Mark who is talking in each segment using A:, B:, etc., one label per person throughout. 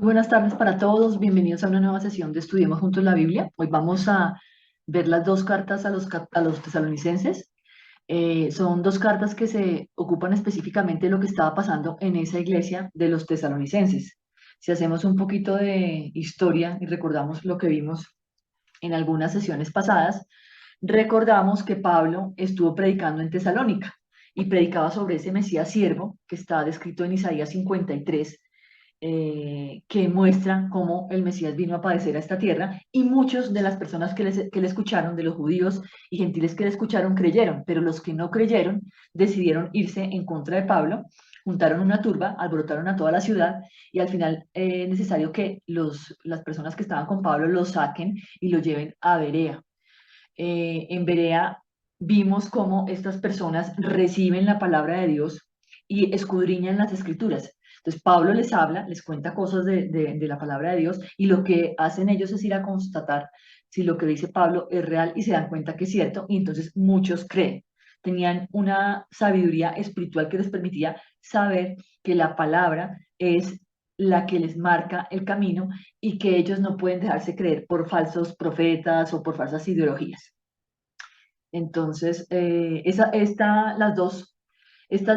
A: Buenas tardes para todos, bienvenidos a una nueva sesión de Estudiemos Juntos la Biblia. Hoy vamos a ver las dos cartas a los tesalonicenses. Son dos cartas que se ocupan específicamente de lo que estaba pasando en esa iglesia de los tesalonicenses. Si hacemos un poquito de historia y recordamos lo que vimos en algunas sesiones pasadas, recordamos que Pablo estuvo predicando en Tesalónica y predicaba sobre ese Mesías siervo que está descrito en Isaías 53, que muestra cómo el Mesías vino a padecer a esta tierra, y muchos de las personas que le escucharon, de los judíos y gentiles que le escucharon, creyeron, pero los que no creyeron decidieron irse en contra de Pablo, juntaron una turba, alborotaron a toda la ciudad, y al final es necesario que las personas que estaban con Pablo lo saquen y lo lleven a Berea. En Berea vimos cómo estas personas reciben la palabra de Dios y escudriñan las escrituras. Entonces Pablo les habla, les cuenta cosas de la palabra de Dios, y lo que hacen ellos es ir a constatar si lo que dice Pablo es real, y se dan cuenta que es cierto, y entonces muchos creen. Tenían una sabiduría espiritual que les permitía saber que la palabra es la que les marca el camino, y que ellos no pueden dejarse creer por falsos profetas o por falsas ideologías. Entonces, estas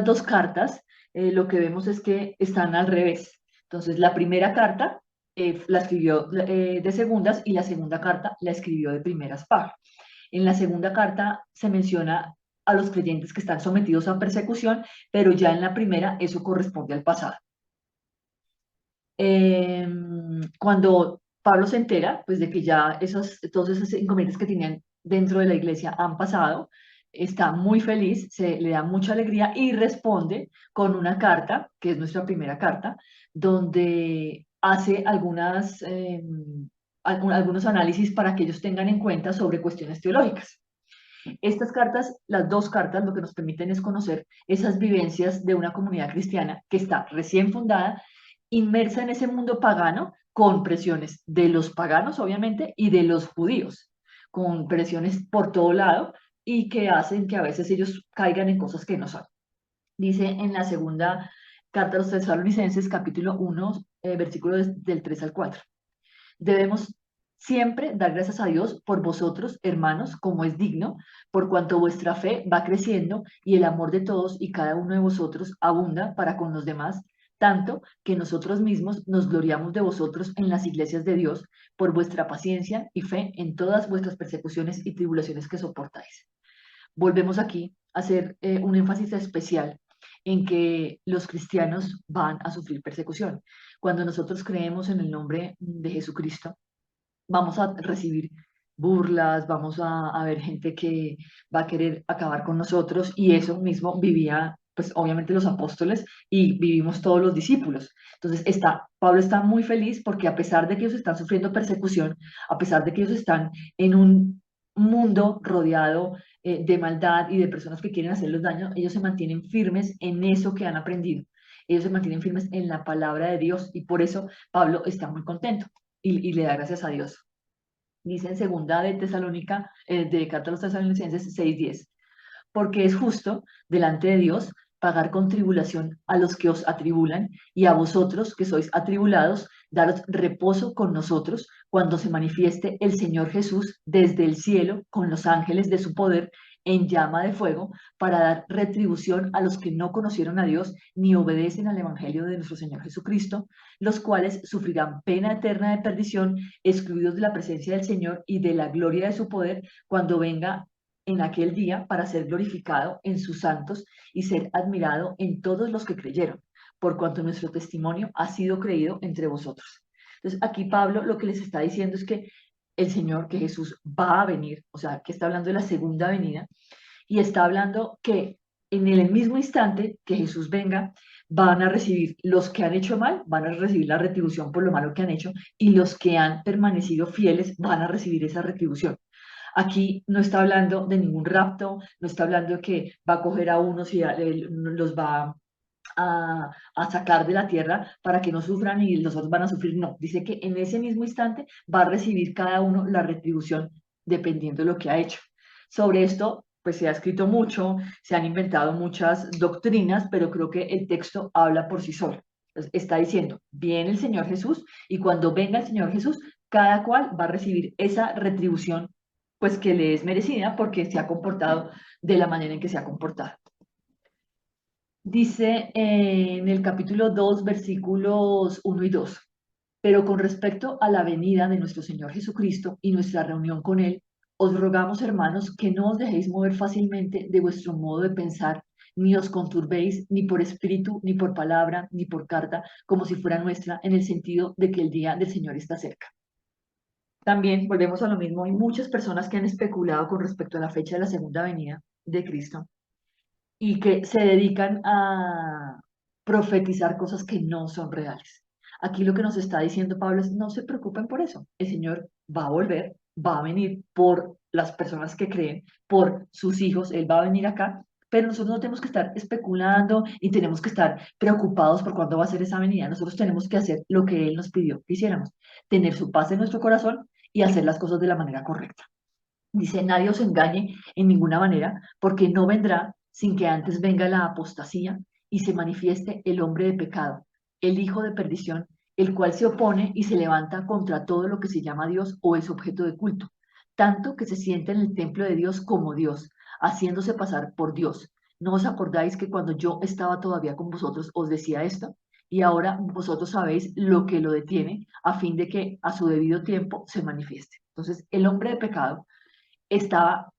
A: dos cartas, lo que vemos es que están al revés. Entonces, la primera carta la escribió de segundas, y la segunda carta la escribió de primeras Pablo. En la segunda carta se menciona a los creyentes que están sometidos a persecución, pero ya en la primera eso corresponde al pasado. Eh, Cuando Pablo se entera, pues, de que ya todos esos inconvenientes que tenían dentro de la iglesia han pasado, está muy feliz, se le da mucha alegría y responde con una carta, que es nuestra primera carta, donde hace algunos análisis para que ellos tengan en cuenta sobre cuestiones teológicas. Estas cartas, las dos cartas, lo que nos permiten es conocer esas vivencias de una comunidad cristiana que está recién fundada, inmersa en ese mundo pagano, con presiones de los paganos, obviamente, y de los judíos, con presiones por todo lado, y que hacen que a veces ellos caigan en cosas que no son. Dice en la segunda carta a los tesalonicenses, capítulo 1, versículos del 3 al 4. Debemos siempre dar gracias a Dios por vosotros, hermanos, como es digno, por cuanto vuestra fe va creciendo y el amor de todos y cada uno de vosotros abunda para con los demás, tanto que nosotros mismos nos gloriamos de vosotros en las iglesias de Dios por vuestra paciencia y fe en todas vuestras persecuciones y tribulaciones que soportáis. Volvemos aquí a hacer un énfasis especial en que los cristianos van a sufrir persecución. Cuando nosotros creemos en el nombre de Jesucristo, vamos a recibir burlas, vamos a ver gente que va a querer acabar con nosotros, y eso mismo vivía, pues obviamente, los apóstoles, y vivimos todos los discípulos. Entonces Pablo está muy feliz porque, a pesar de que ellos están sufriendo persecución, a pesar de que ellos están en un mundo rodeado de maldad y de personas que quieren hacerles daño, ellos se mantienen firmes en eso que han aprendido. Ellos se mantienen firmes en la palabra de Dios, y por eso Pablo está muy contento y le da gracias a Dios. Dice en segunda de Tesalónica, de carta a los tesalonicenses 6:10, porque es justo delante de Dios pagar con tribulación a los que os atribulan, y a vosotros que sois atribulados, daros reposo con nosotros cuando se manifieste el Señor Jesús desde el cielo con los ángeles de su poder en llama de fuego, para dar retribución a los que no conocieron a Dios ni obedecen al Evangelio de nuestro Señor Jesucristo, los cuales sufrirán pena eterna de perdición, excluidos de la presencia del Señor y de la gloria de su poder, cuando venga en aquel día, para ser glorificado en sus santos y ser admirado en todos los que creyeron, por cuanto nuestro testimonio ha sido creído entre vosotros. Entonces, aquí Pablo lo que les está diciendo es que el Señor, que Jesús va a venir, o sea, que está hablando de la segunda venida, y está hablando que en el mismo instante que Jesús venga, van a recibir los que han hecho mal, van a recibir la retribución por lo malo que han hecho, y los que han permanecido fieles van a recibir esa retribución. Aquí no está hablando de ningún rapto, no está hablando de que va a coger a unos y los va a sacar de la tierra para que no sufran y los otros van a sufrir. No, dice que en ese mismo instante va a recibir cada uno la retribución dependiendo de lo que ha hecho. Sobre esto, pues se ha escrito mucho, se han inventado muchas doctrinas, pero creo que el texto habla por sí solo. Entonces, está diciendo, viene el Señor Jesús y cuando venga el Señor Jesús, cada cual va a recibir esa retribución pues que le es merecida porque se ha comportado de la manera en que se ha comportado. Dice en el capítulo 2, versículos 1 y 2, pero con respecto a la venida de nuestro Señor Jesucristo y nuestra reunión con Él, os rogamos, hermanos, que no os dejéis mover fácilmente de vuestro modo de pensar, ni os conturbéis ni por espíritu, ni por palabra, ni por carta, como si fuera nuestra, en el sentido de que el día del Señor está cerca. También volvemos a lo mismo, hay muchas personas que han especulado con respecto a la fecha de la segunda venida de Cristo y que se dedican a profetizar cosas que no son reales. Aquí lo que nos está diciendo Pablo es, no se preocupen por eso, el Señor va a volver, va a venir por las personas que creen, por sus hijos, Él va a venir acá, pero nosotros no tenemos que estar especulando y tenemos que estar preocupados por cuándo va a ser esa venida. Nosotros tenemos que hacer lo que Él nos pidió que hiciéramos, tener su paz en nuestro corazón y hacer las cosas de la manera correcta. Dice, nadie os engañe en ninguna manera, porque no vendrá sin que antes venga la apostasía y se manifieste el hombre de pecado, el hijo de perdición, el cual se opone y se levanta contra todo lo que se llama Dios o es objeto de culto, tanto que se sienta en el templo de Dios como Dios, haciéndose pasar por Dios. ¿No os acordáis que cuando yo estaba todavía con vosotros os decía esto? Y ahora vosotros sabéis lo que lo detiene, a fin de que a su debido tiempo se manifieste. Entonces, el hombre de pecado estaba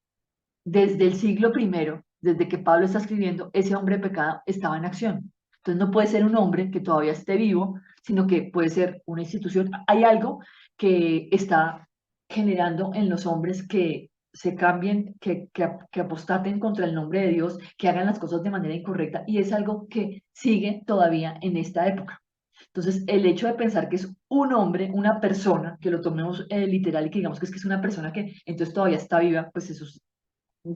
A: desde el siglo primero, desde que Pablo está escribiendo, ese hombre de pecado estaba en acción. Entonces no puede ser un hombre que todavía esté vivo, sino que puede ser una institución. Hay algo que está generando en los hombres que se cambien, que apostaten contra el nombre de Dios, que hagan las cosas de manera incorrecta, y es algo que sigue todavía en esta época. Entonces, el hecho de pensar que es un hombre, una persona, que lo tomemos literal y que digamos que es una persona que entonces todavía está viva, pues eso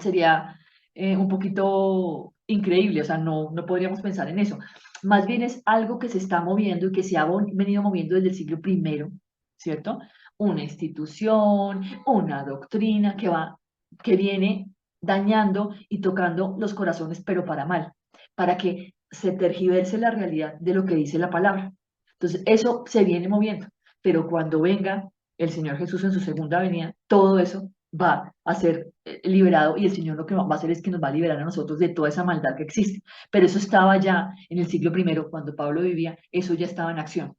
A: sería un poquito increíble, o sea, no podríamos pensar en eso. Más bien es algo que se está moviendo y que se ha venido moviendo desde el siglo primero, ¿cierto? Una institución, una doctrina que viene dañando y tocando los corazones, pero para mal, para que se tergiverse la realidad de lo que dice la palabra. Entonces, eso se viene moviendo, pero cuando venga el Señor Jesús en su segunda venida, todo eso va a ser liberado y el Señor lo que va a hacer es que nos va a liberar a nosotros de toda esa maldad que existe. Pero eso estaba ya en el siglo primero, cuando Pablo vivía, eso ya estaba en acción.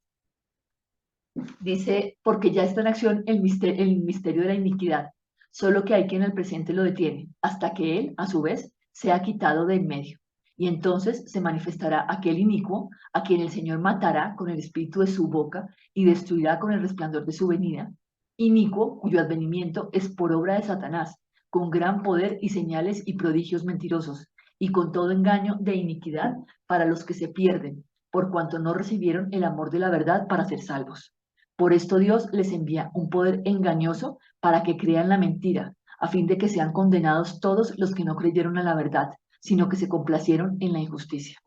A: Dice, porque ya está en acción el misterio de la iniquidad, solo que hay quien en el presente lo detiene, hasta que él, a su vez, sea quitado de en medio. Y entonces se manifestará aquel inicuo, a quien el Señor matará con el espíritu de su boca y destruirá con el resplandor de su venida, inicuo cuyo advenimiento es por obra de Satanás, con gran poder y señales y prodigios mentirosos, y con todo engaño de iniquidad para los que se pierden, por cuanto no recibieron el amor de la verdad para ser salvos. Por esto Dios les envía un poder engañoso para que crean la mentira, a fin de que sean condenados todos los que no creyeron a la verdad, sino que se complacieron en la injusticia.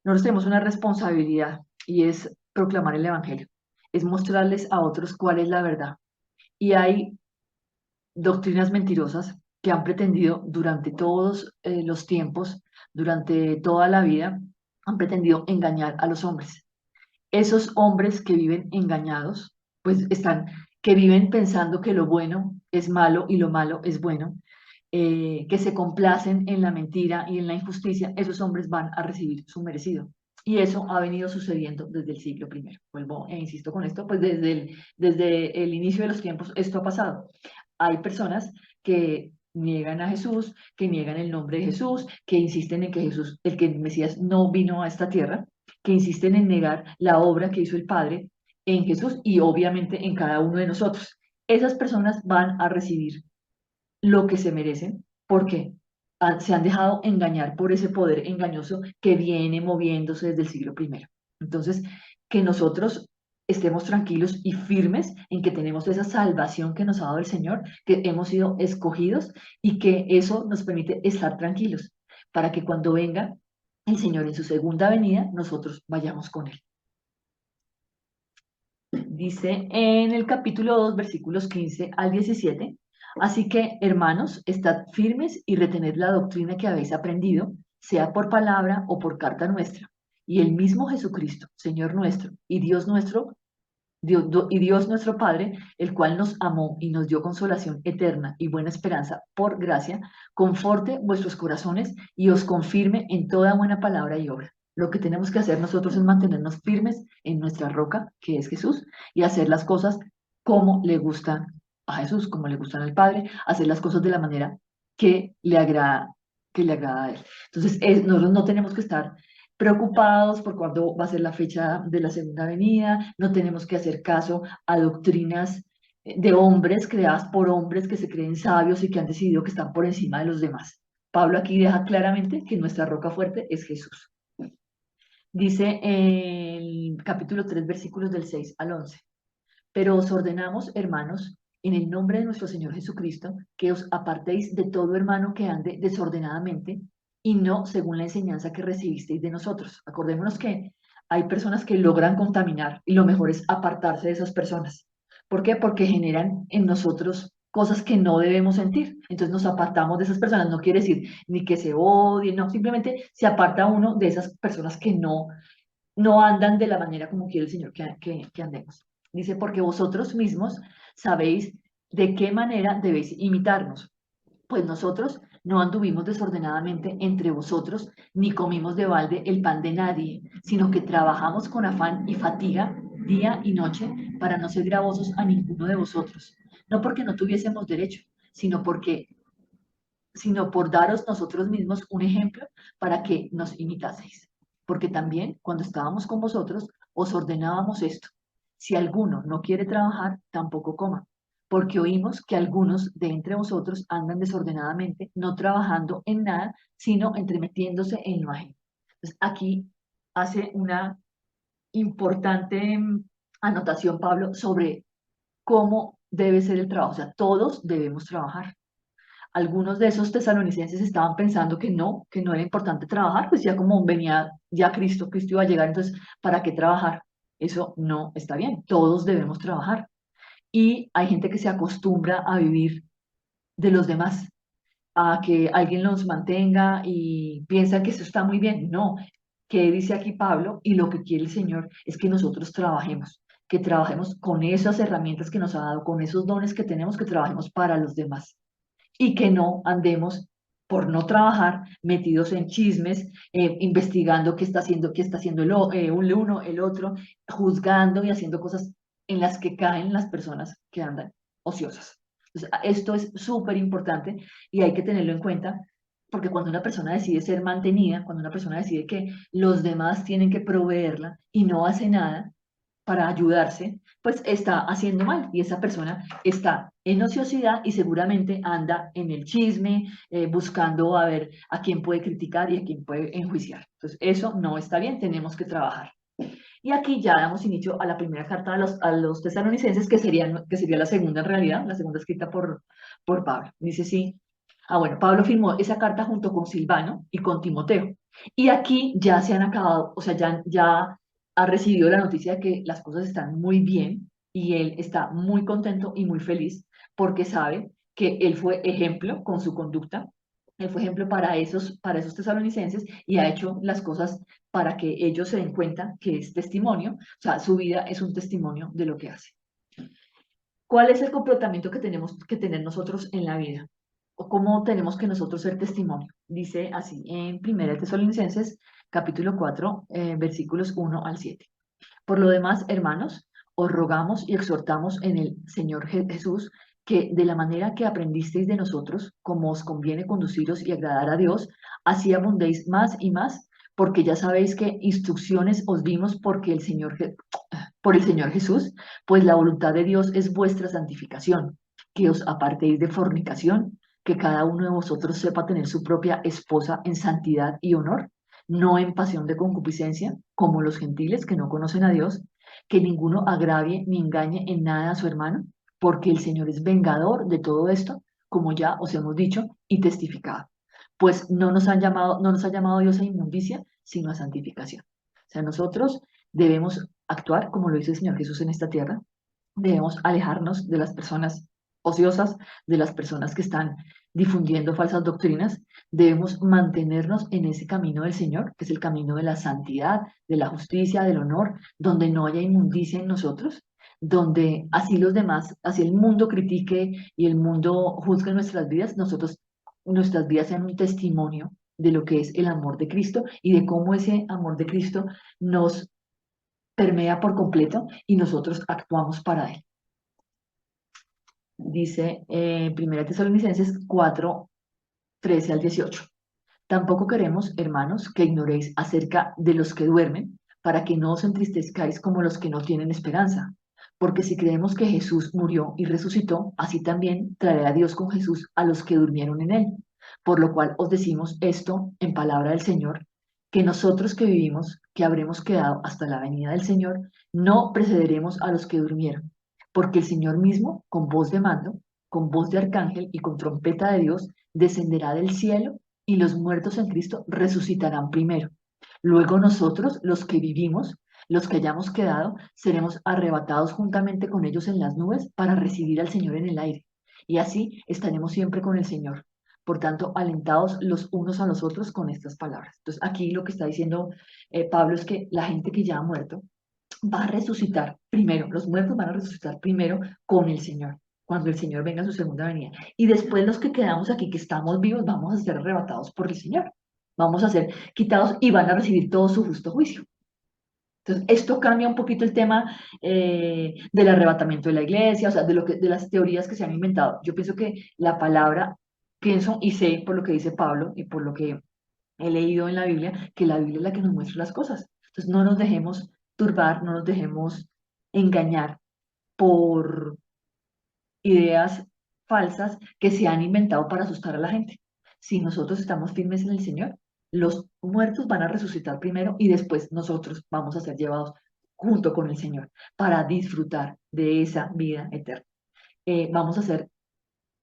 A: Nosotros tenemos una responsabilidad y es proclamar el Evangelio, es mostrarles a otros cuál es la verdad. Y hay doctrinas mentirosas que han pretendido durante todos los tiempos, durante toda la vida, han pretendido engañar a los hombres. Esos hombres que viven engañados, pues que viven pensando que lo bueno es malo y lo malo es bueno, que se complacen en la mentira y en la injusticia, esos hombres van a recibir su merecido. Y eso ha venido sucediendo desde el siglo primero. Vuelvo e insisto con esto, pues desde el inicio de los tiempos esto ha pasado. Hay personas que niegan a Jesús, que niegan el nombre de Jesús, que insisten en que Jesús, el que el Mesías no vino a esta tierra, que insisten en negar la obra que hizo el Padre en Jesús y obviamente en cada uno de nosotros. Esas personas van a recibir lo que se merecen porque se han dejado engañar por ese poder engañoso que viene moviéndose desde el siglo primero. Entonces, que nosotros estemos tranquilos y firmes en que tenemos esa salvación que nos ha dado el Señor, que hemos sido escogidos y que eso nos permite estar tranquilos para que cuando venga el Señor en su segunda venida, nosotros vayamos con Él. Dice en el capítulo 2, versículos 15 al 17, así que, hermanos, estad firmes y retened la doctrina que habéis aprendido, sea por palabra o por carta nuestra. y el mismo Jesucristo, Señor nuestro y Dios nuestro, Dios nuestro Padre, el cual nos amó y nos dio consolación eterna y buena esperanza por gracia, conforte vuestros corazones y os confirme en toda buena palabra y obra. Lo que tenemos que hacer nosotros es mantenernos firmes en nuestra roca, que es Jesús, y hacer las cosas como le gustan a Jesús, como le gustan al Padre, hacer las cosas de la manera que le agrada, que le agrada a Él. Entonces, nosotros no tenemos que estar preocupados por cuándo va a ser la fecha de la segunda venida, no tenemos que hacer caso a doctrinas de hombres creadas por hombres que se creen sabios y que han decidido que están por encima de los demás. Pablo aquí deja claramente que nuestra roca fuerte es Jesús. Dice en el capítulo 3, versículos del 6 al 11. Pero os ordenamos, hermanos, en el nombre de nuestro Señor Jesucristo, que os apartéis de todo hermano que ande desordenadamente y no según la enseñanza que recibisteis de nosotros. Acordémonos que hay personas que logran contaminar y lo mejor es apartarse de esas personas. ¿Por qué? Porque generan en nosotros cosas que no debemos sentir. Entonces nos apartamos de esas personas. No quiere decir ni que se odien, no, simplemente se aparta uno de esas personas que no andan de la manera como quiere el Señor que andemos. Dice, porque vosotros mismos sabéis de qué manera debéis imitarnos. Pues nosotros no anduvimos desordenadamente entre vosotros, ni comimos de balde el pan de nadie, sino que trabajamos con afán y fatiga día y noche para no ser gravosos a ninguno de vosotros. No porque no tuviésemos derecho, sino porque sino por daros nosotros mismos un ejemplo para que nos imitaseis. Porque también cuando estábamos con vosotros os ordenábamos esto: si alguno no quiere trabajar, tampoco coma, porque oímos que algunos de entre vosotros andan desordenadamente, no trabajando en nada, sino entremetiéndose en lo ajeno. Entonces, aquí hace una importante anotación Pablo sobre cómo debe ser el trabajo. O sea, todos debemos trabajar. Algunos de esos tesalonicenses estaban pensando que no era importante trabajar, pues ya como venía ya Cristo iba a llegar, entonces, ¿para qué trabajar? Eso no está bien, todos debemos trabajar. Y hay gente que se acostumbra a vivir de los demás, a que alguien los mantenga y piensa que eso está muy bien. No, que dice aquí Pablo, y lo que quiere el Señor es que nosotros trabajemos, que trabajemos con esas herramientas que nos ha dado, con esos dones que tenemos, que trabajemos para los demás y que no andemos por no trabajar metidos en chismes, investigando qué está haciendo el uno, el otro, juzgando y haciendo cosas en las que caen las personas que andan ociosas. Entonces, esto es súper importante y hay que tenerlo en cuenta porque cuando una persona decide ser mantenida, cuando una persona decide que los demás tienen que proveerla y no hace nada para ayudarse, pues está haciendo mal y esa persona está en ociosidad y seguramente anda en el chisme, buscando a ver a quién puede criticar y a quién puede enjuiciar. Entonces, eso no está bien, tenemos que trabajar. Y aquí ya damos inicio a la primera carta a los tesalonicenses, que sería la segunda en realidad, la segunda escrita por Pablo. Dice sí. Bueno, Pablo firmó esa carta junto con Silvano y con Timoteo. Y aquí ya se han acabado, o sea, ya ha recibido la noticia de que las cosas están muy bien y él está muy contento y muy feliz porque sabe que él fue ejemplo con su conducta, él fue ejemplo para esos tesalonicenses y ha hecho las cosas para que ellos se den cuenta que es testimonio, o sea, su vida es un testimonio de lo que hace. ¿Cuál es el comportamiento que tenemos que tener nosotros en la vida? ¿O cómo tenemos que nosotros ser testimonio? Dice así en 1 Tesalonicenses, capítulo 4, versículos 1 al 7. Por lo demás, hermanos, os rogamos y exhortamos en el Señor Jesús que de la manera que aprendisteis de nosotros, como os conviene conduciros y agradar a Dios, así abundéis más y más, porque ya sabéis que instrucciones os dimos por el Señor Jesús, pues la voluntad de Dios es vuestra santificación, que os apartéis de fornicación, que cada uno de vosotros sepa tener su propia esposa en santidad y honor, no en pasión de concupiscencia, como los gentiles que no conocen a Dios, que ninguno agravie ni engañe en nada a su hermano, porque el Señor es vengador de todo esto, como ya os hemos dicho y testificado. Pues no nos ha llamado Dios a inmundicia, sino a santificación. O sea, nosotros debemos actuar como lo hizo el Señor Jesús en esta tierra, debemos alejarnos de las personas ociosas, de las personas que están difundiendo falsas doctrinas. Debemos mantenernos en ese camino del Señor, que es el camino de la santidad, de la justicia, del honor, donde no haya inmundicia en nosotros, donde así los demás, así el mundo critique y el mundo juzgue nuestras vidas, nuestras vidas sean un testimonio de lo que es el amor de Cristo y de cómo ese amor de Cristo nos permea por completo y nosotros actuamos para Él. Dice 1 Tesalonicenses 4, 13 al 18. Tampoco queremos, hermanos, que ignoréis acerca de los que duermen, para que no os entristezcáis como los que no tienen esperanza. Porque si creemos que Jesús murió y resucitó, así también traerá Dios con Jesús a los que durmieron en él. Por lo cual os decimos esto en palabra del Señor, que nosotros que vivimos, que habremos quedado hasta la venida del Señor, no precederemos a los que durmieron. Porque el Señor mismo, con voz de mando, con voz de arcángel y con trompeta de Dios, descenderá del cielo y los muertos en Cristo resucitarán primero. Luego nosotros, los que vivimos, los que hayamos quedado, seremos arrebatados juntamente con ellos en las nubes para recibir al Señor en el aire. Y así estaremos siempre con el Señor. Por tanto, alentados los unos a los otros con estas palabras. Entonces, aquí lo que está diciendo Pablo es que la gente que ya ha muerto va a resucitar primero, los muertos van a resucitar primero con el Señor, cuando el Señor venga a su segunda venida. Y después los que quedamos aquí, que estamos vivos, vamos a ser arrebatados por el Señor. Vamos a ser quitados y van a recibir todo su justo juicio. Entonces, esto cambia un poquito el tema del arrebatamiento de la iglesia, o sea, de las teorías que se han inventado. Yo pienso que la palabra, pienso y sé por lo que dice Pablo y por lo que he leído en la Biblia, que la Biblia es la que nos muestra las cosas. Entonces, no nos dejemos turbar, no nos dejemos engañar por ideas falsas que se han inventado para asustar a la gente. Si nosotros estamos firmes en el Señor, los muertos van a resucitar primero y después nosotros vamos a ser llevados junto con el Señor para disfrutar de esa vida eterna. Vamos a ser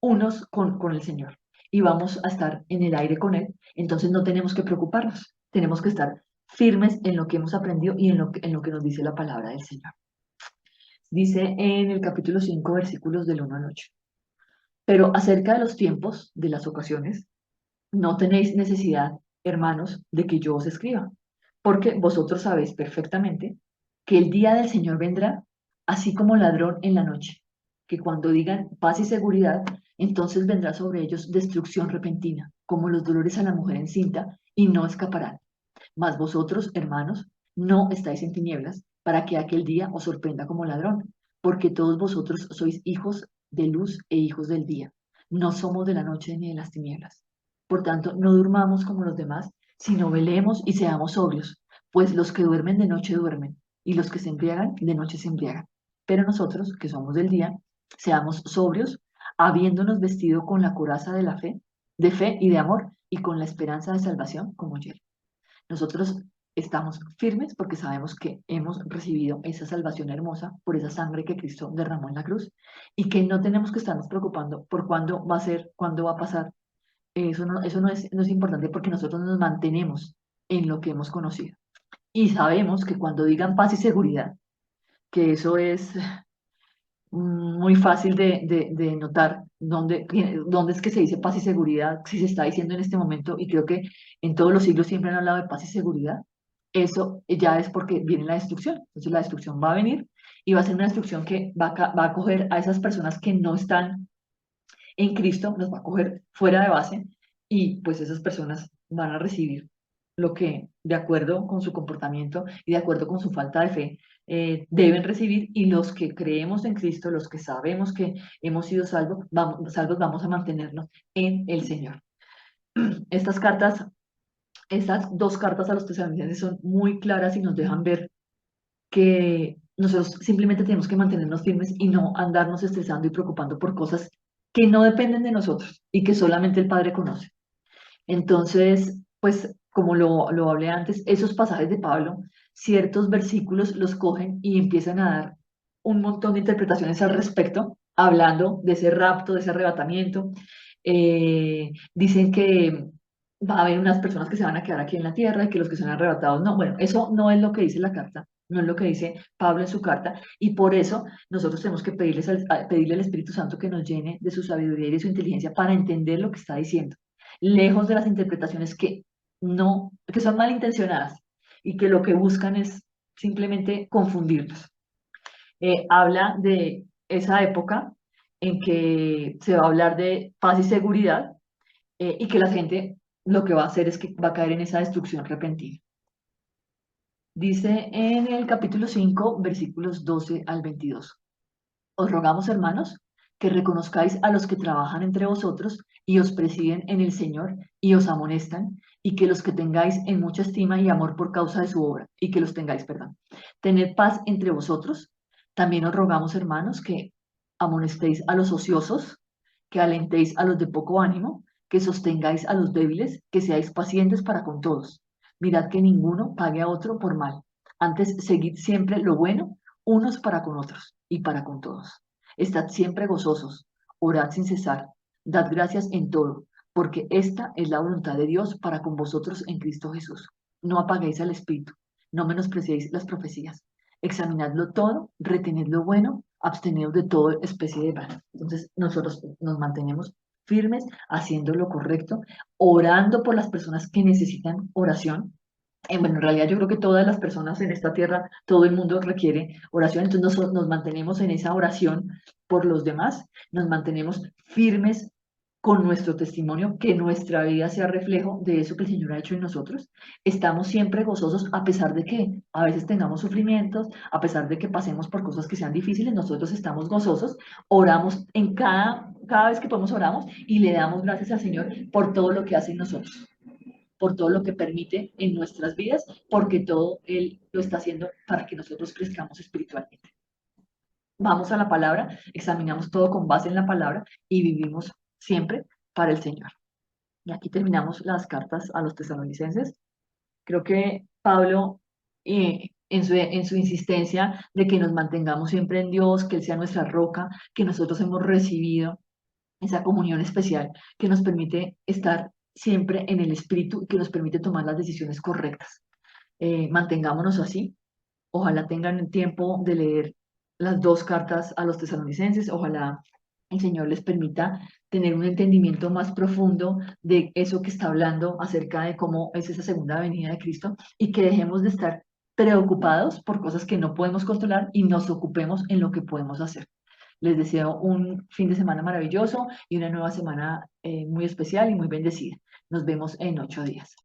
A: unos con el Señor y vamos a estar en el aire con Él. Entonces no tenemos que preocuparnos, tenemos que estar firmes en lo que hemos aprendido y en lo que nos dice la palabra del Señor. Dice en el capítulo 5, versículos del 1 al 8. Pero acerca de los tiempos, de las ocasiones, no tenéis necesidad, hermanos, de que yo os escriba, porque vosotros sabéis perfectamente que el día del Señor vendrá, así como ladrón en la noche, que cuando digan paz y seguridad, entonces vendrá sobre ellos destrucción repentina, como los dolores a la mujer encinta, y no escaparán. Mas vosotros, hermanos, no estáis en tinieblas, para que aquel día os sorprenda como ladrón, porque todos vosotros sois hijos de luz e hijos del día. No somos de la noche ni de las tinieblas. Por tanto, no durmamos como los demás, sino velemos y seamos sobrios, pues los que duermen de noche duermen, y los que se embriagan de noche se embriagan. Pero nosotros, que somos del día, seamos sobrios, habiéndonos vestido con la coraza de fe y de amor, y con la esperanza de salvación como yelmo. Nosotros estamos firmes porque sabemos que hemos recibido esa salvación hermosa por esa sangre que Cristo derramó en la cruz y que no tenemos que estarnos preocupando por cuándo va a ser, cuándo va a pasar. Eso no es importante porque nosotros nos mantenemos en lo que hemos conocido. Y sabemos que cuando digan paz y seguridad, que eso es muy fácil de notar dónde es que se dice paz y seguridad, si se está diciendo en este momento, y creo que en todos los siglos siempre han hablado de paz y seguridad, eso ya es porque viene la destrucción. Entonces la destrucción va a venir y va a ser una destrucción que va a coger a esas personas que no están en Cristo, los va a coger fuera de base y pues esas personas van a recibir lo que de acuerdo con su comportamiento y de acuerdo con su falta de fe deben recibir, y los que creemos en Cristo, los que sabemos que hemos sido salvos, vamos a mantenernos en el Señor. Estas cartas, estas dos cartas a los tesalonicenses son muy claras y nos dejan ver que nosotros simplemente tenemos que mantenernos firmes y no andarnos estresando y preocupando por cosas que no dependen de nosotros y que solamente el Padre conoce. Entonces, pues como lo hablé antes, esos pasajes de Pablo, ciertos versículos los cogen y empiezan a dar un montón de interpretaciones al respecto, hablando de ese rapto, de ese arrebatamiento. Dicen que va a haber unas personas que se van a quedar aquí en la tierra y que los que son arrebatados no. Bueno, eso no es lo que dice la carta. no es lo que dice Pablo en su carta, y por eso nosotros tenemos que pedirle al Espíritu Santo que nos llene de su sabiduría y de su inteligencia para entender lo que está diciendo, lejos de las interpretaciones que son malintencionadas y que lo que buscan es simplemente confundirnos. Habla de esa época en que se va a hablar de paz y seguridad, y que la gente lo que va a hacer es que va a caer en esa destrucción repentina. Dice en el capítulo 5, versículos 12 al 22. Os rogamos, hermanos, que reconozcáis a los que trabajan entre vosotros y os presiden en el Señor y os amonestan, y que los que tengáis en mucha estima y amor por causa de su obra, y que los tengáis, perdón. Tened paz entre vosotros. También os rogamos, hermanos, que amonestéis a los ociosos, que alentéis a los de poco ánimo, que sostengáis a los débiles, que seáis pacientes para con todos. Mirad que ninguno pague a otro por mal. Antes, seguid siempre lo bueno unos para con otros y para con todos. Estad siempre gozosos, orad sin cesar, dad gracias en todo, porque esta es la voluntad de Dios para con vosotros en Cristo Jesús. No apaguéis al Espíritu, no menospreciéis las profecías. Examinadlo todo, retened lo bueno, absteneos de toda especie de mal. Entonces, nosotros nos mantenemos firmes, haciendo lo correcto, orando por las personas que necesitan oración. Bueno, en realidad yo creo que todas las personas en esta tierra, todo el mundo requiere oración, entonces nos mantenemos en esa oración por los demás, nos mantenemos firmes con nuestro testimonio, que nuestra vida sea reflejo de eso que el Señor ha hecho en nosotros. Estamos siempre gozosos a pesar de que a veces tengamos sufrimientos, a pesar de que pasemos por cosas que sean difíciles, nosotros estamos gozosos, oramos en cada vez que podemos oramos y le damos gracias al Señor por todo lo que hace en nosotros, por todo lo que permite en nuestras vidas, porque todo Él lo está haciendo para que nosotros crezcamos espiritualmente. Vamos a la palabra, examinamos todo con base en la palabra y vivimos siempre para el Señor. Y aquí terminamos las cartas a los tesalonicenses. Creo que Pablo, en su insistencia de que nos mantengamos siempre en Dios, que Él sea nuestra roca, que nosotros hemos recibido esa comunión especial que nos permite estar siempre en el Espíritu y que nos permite tomar las decisiones correctas. Mantengámonos así. Ojalá tengan el tiempo de leer las dos cartas a los tesalonicenses. Ojalá el Señor les permita tener un entendimiento más profundo de eso que está hablando acerca de cómo es esa segunda venida de Cristo, y que dejemos de estar preocupados por cosas que no podemos controlar y nos ocupemos en lo que podemos hacer. Les deseo un fin de semana maravilloso y una nueva semana muy especial y muy bendecida. Nos vemos en 8 días.